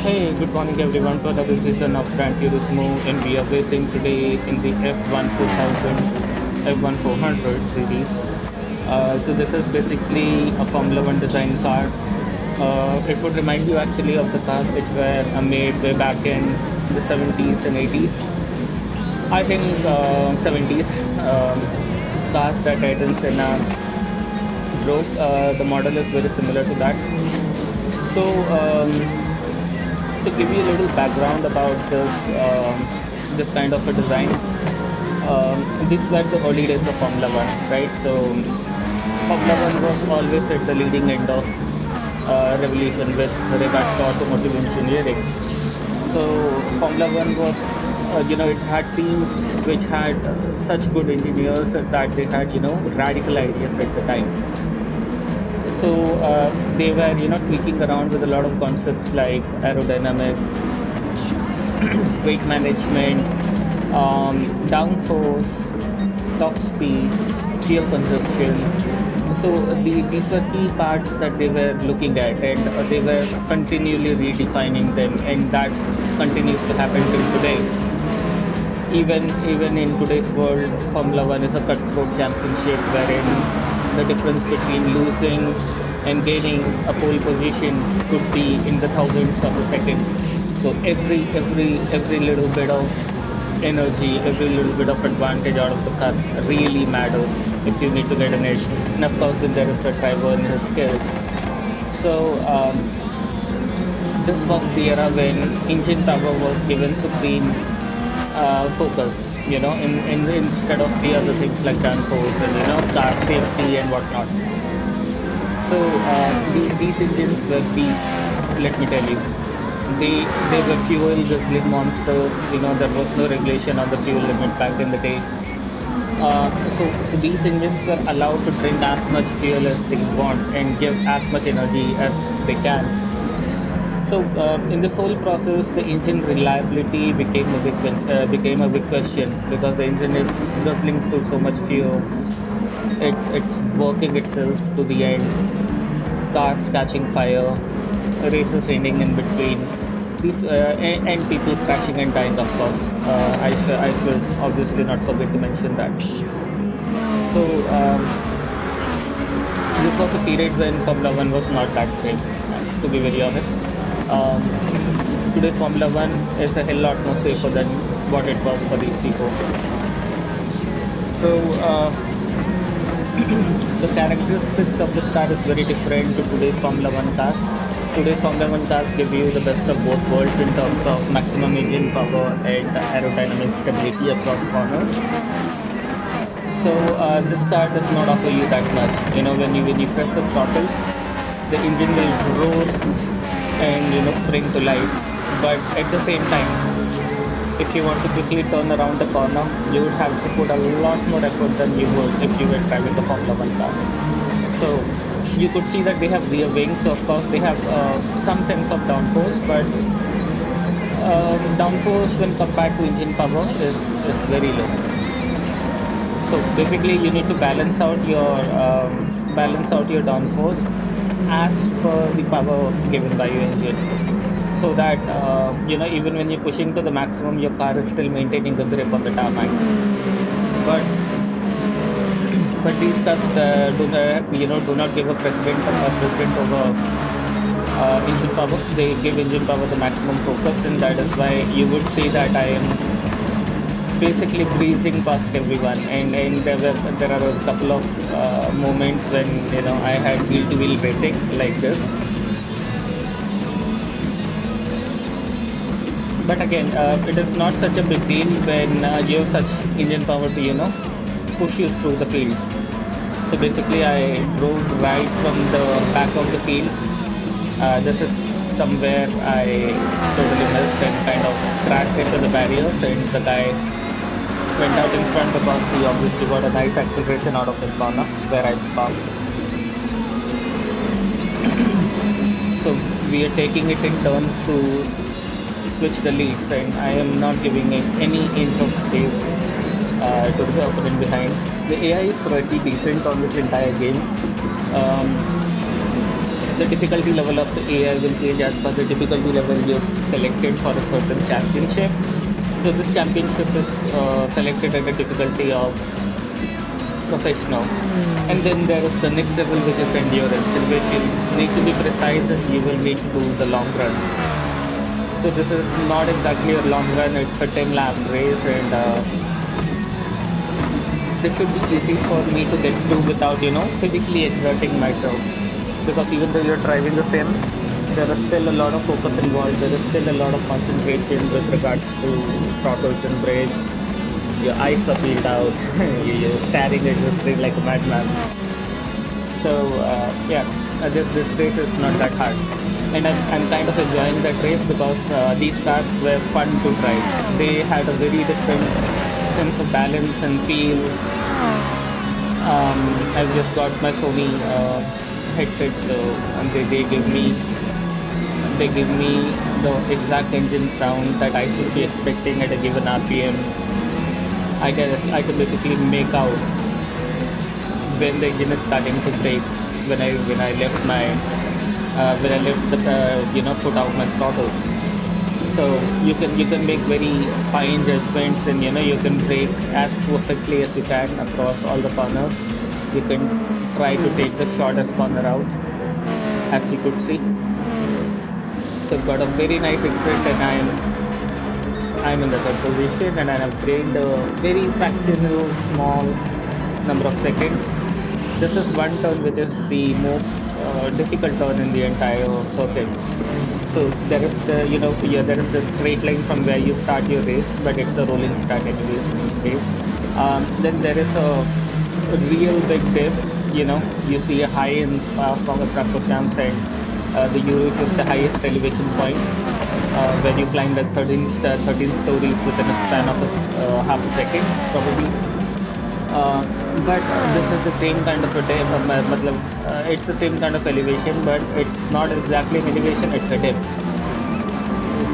Hey, good morning everyone to another season of Gran Turismo, and we are racing today in the F1400 F1400 series. So this is basically a Formula One design car. It would remind you actually of the cars which were made way back in the 70s and 80s. I think 70s cars that Ayrton Senna drove. The model is very similar to that. So to give you a little background about this kind of a design, these were the early days of Formula One, right? So Formula One was always at the leading end of revolution with regards to automotive engineering. So Formula One was, it had teams which had such good engineers that they had, radical ideas at the time. So they were, tweaking around with a lot of concepts like aerodynamics, weight management, downforce, top speed, fuel consumption. So these were key parts that they were looking at, and they were continually redefining them, and that continues to happen till today. Even in today's world, Formula One is a cutthroat championship wherein the difference between losing and gaining a pole position could be in the thousandths of a second. So every little bit of energy, every little bit of advantage out of the car really matters if you need to get an edge. And of course, then there is the driver and his skills. So this was the era when engine power was given supreme focus, instead of the other things like downforce and car safety and whatnot. So these engines were beast, let me tell you. They were fuel guzzling monsters. There was no regulation on the fuel limit back in the day. So these engines were allowed to drink as much fuel as they want and give as much energy as they can. So in this whole process, the engine reliability became a big question because the engine is guzzling through so much fuel. It's working itself to the end. Cars catching fire, races ending in between. These and people crashing and dying, of course. I should obviously not forget to mention that. So this was a period when Formula One was not that safe, to be very honest. Today's Formula One is a hell lot more safer than what it was for these people. So the characteristics of this car is very different to today's Formula One cars. Today's Formula One cars give you the best of both worlds in terms of maximum engine power and aerodynamic stability across corners. So this car does not offer you that much. When you press the throttle, the engine will roar and spring to life. But at the same time, if you want to quickly turn around the corner, you would have to put a lot more effort than you would if you were driving a Formula One car. So you could see that they have rear wings. So of course they have some sense of downforce, but downforce when compared to engine power is very low. So basically, you need to balance out your downforce as per the power given by your engine, so that even when you're pushing to the maximum, your car is still maintaining the grip on the tarmac. But these cars do not give a precedent over engine power. They give engine power the maximum focus, and that is why you would see that I am basically breezing past everyone. And there are a couple of moments when I had wheel to wheel racing like this. But again, it is not such a big deal when you have such engine power to push you through the field. So basically, I drove right from the back of the field. This is somewhere I totally missed and kind of crashed into the barriers, and the guy went out in front because he obviously got a nice acceleration out of the corner where I parked. So we are taking it in turns to switch the leads, and I am not giving it any inch of space to the opponent behind. The AI is pretty decent on this entire game. the difficulty level of the AI will change as per the difficulty level you've selected for a certain championship. So this championship is selected at a difficulty of professional. And then there is the next level, which is endurance, in which you need to be precise and you will need to do the long run. So this is not exactly a long run, it's a 10 lap race, and this should be easy for me to get through without, physically exerting myself. Because even though you're driving the sim, there is still a lot of focus involved, there is still a lot of concentration with regards to throttles and brakes. Your eyes are peeled out, you're staring at the screen like a madman. So this race is not that hard. And I'm kind of enjoying that race because these cars were fun to drive. They had a very different sense of balance and feel. I've just got my Sony headset, so and they give me the exact engine sound that I should be expecting at a given RPM. I can basically make out when the engine is starting to brake when I left my put out my throttle. So you can make very fine judgments, and you can brake as perfectly as you can across all the corners. You can try to take the shortest corner out, as you could see. So I've got a very nice exit, and I'm in the third position, and I have gained a very fractional small number of seconds. This is one turn which is the most difficult turn in the entire circuit. So there is there is the straight line from where you start your race, but it's a rolling start anyways in this case. Then there is a real big dip. You see a high in from the Francorchamps, and the Euro is the highest elevation point. When you climb the 13 stories within a span of half a second, probably. But this is the same kind of a dip. It's the same kind of elevation, but it's not exactly an elevation, it's a dip.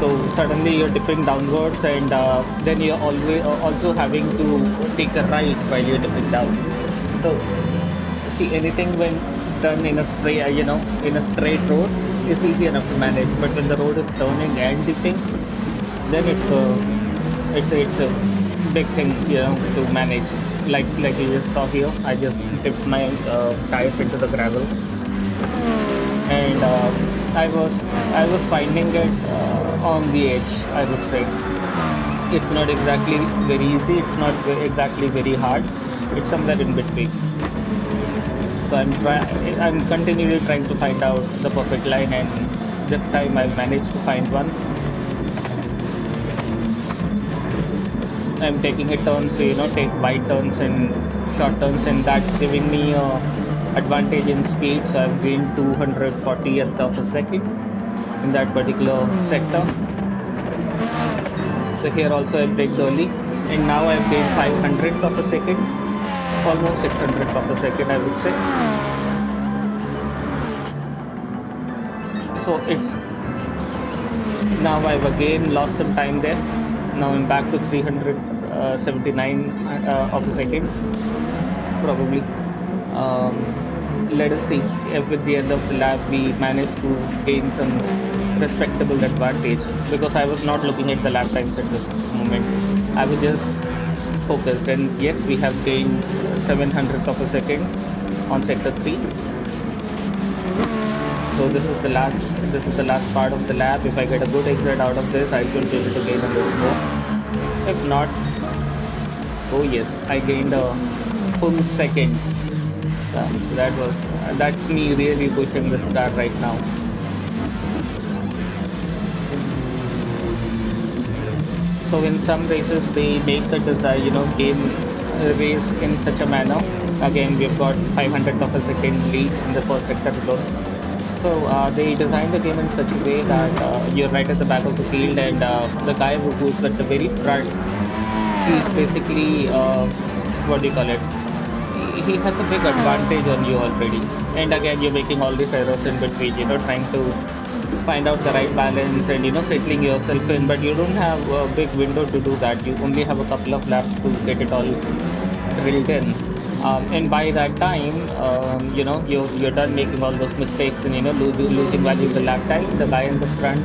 So suddenly you're dipping downwards, and then you're always also having to take a right while you're dipping down. So see, anything when done in a straight road is easy enough to manage, but when the road is turning and dipping, then it's a big thing to manage. Like you just saw here, I just dipped my tires into the gravel, and I was finding it on the edge, I would say. It's not exactly very easy, it's not exactly very hard, it's somewhere in between. So I'm continually trying to find out the perfect line, and this time I managed to find one. I'm taking a turn, so take wide turns and short turns, and that's giving me advantage in speed. So I've gained 240th of a second in that particular sector. So here also I braked early, and now I've gained 500th of a second, almost 600th of a second, I would say. So now I've again lost some time there. Now I'm back to 379 of a second, probably. Let us see if with the end of the lap we manage to gain some respectable advantage, because I was not looking at the lap times at this moment. I was just focused, and yes, we have gained 700th of a second on sector 3. So this is the last part of the lap. If I get a good exit out of this, I should be able to gain a little more. If not, oh yes, I gained a full second. So that's me really pushing this car right now. So in some races they make the game race in such a manner. Again, we've got 500th of a second lead in the first sector alone. So they designed the game in such a way that you're right at the back of the field, and the guy who's at the very front, he's basically, what do you call it? He has a big advantage on you already. And again, you're making all these errors in between, trying to find out the right balance and, settling yourself in. But you don't have a big window to do that. You only have a couple of laps to get it all drilled in. And by that time, you're done making all those mistakes and losing valuable lap time. The guy in the front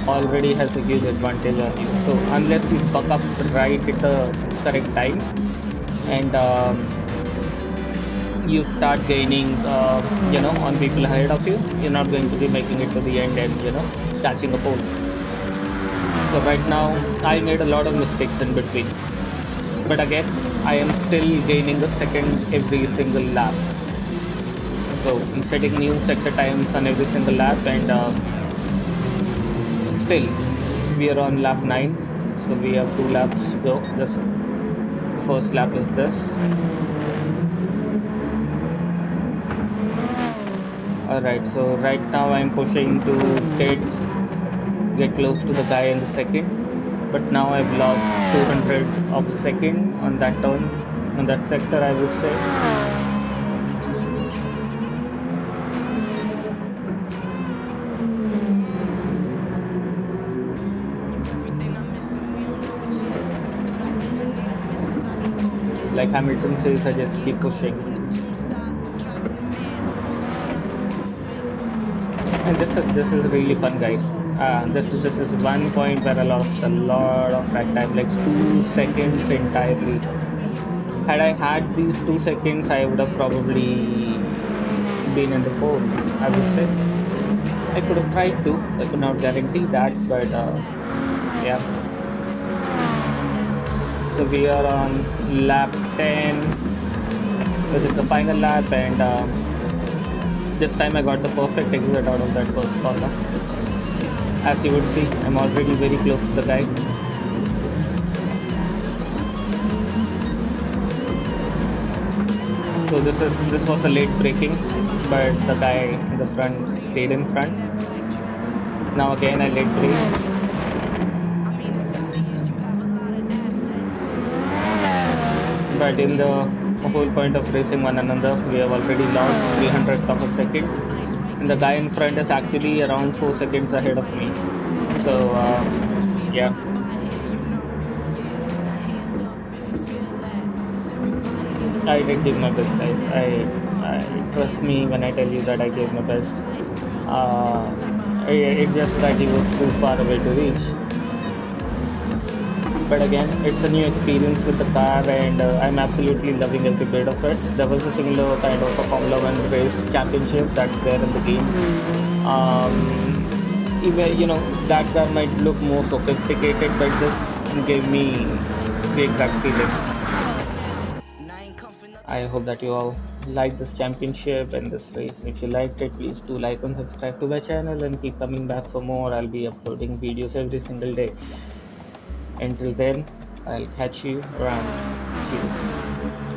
already has a huge advantage on you. So unless you buck up right at the correct time and you start gaining, on people ahead of you, you're not going to be making it to the end and catching a pole. So right now, I made a lot of mistakes in between. But again, I am still gaining a second every single lap. So I'm setting new sector times on every single lap, and still we are on lap 9. So we have 2 laps to go. The first lap is this. Alright, so right now I'm pushing to get close to the guy in the second. But now I've lost 200 of a second on that turn, on that sector, I would say. Like Hamilton says, I just keep pushing. And this is really fun, guys. This is one point where I lost a lot of track time, like 2 seconds entirely. Had I had these 2 seconds, I would have probably been in the pole, I would say. I could have tried to. I could not guarantee that, but yeah. So we are on lap 10. This is the final lap, and this time I got the perfect exit out of that first corner. As you would see, I'm already very close to the guy. So this was a late braking, but the guy in the front stayed in front. Now again I late brake. But in the whole point of racing one another, we have already lost 300th of a second, and the guy in front is actually around 4 seconds ahead of me. So yeah. I did give my best, guys. I trust me when I tell you that I gave my best. It's just that he was too far away to reach. But again, it's a new experience with the car, and I'm absolutely loving every bit of it. There was a similar kind of a Formula 1 race championship that's there in the game. Even that car might look more sophisticated, but this gave me the exact feeling. I hope that you all like this championship and this race. If you liked it, please do like and subscribe to my channel and keep coming back for more. I'll be uploading videos every single day. Until then, I'll catch you around. Cheers.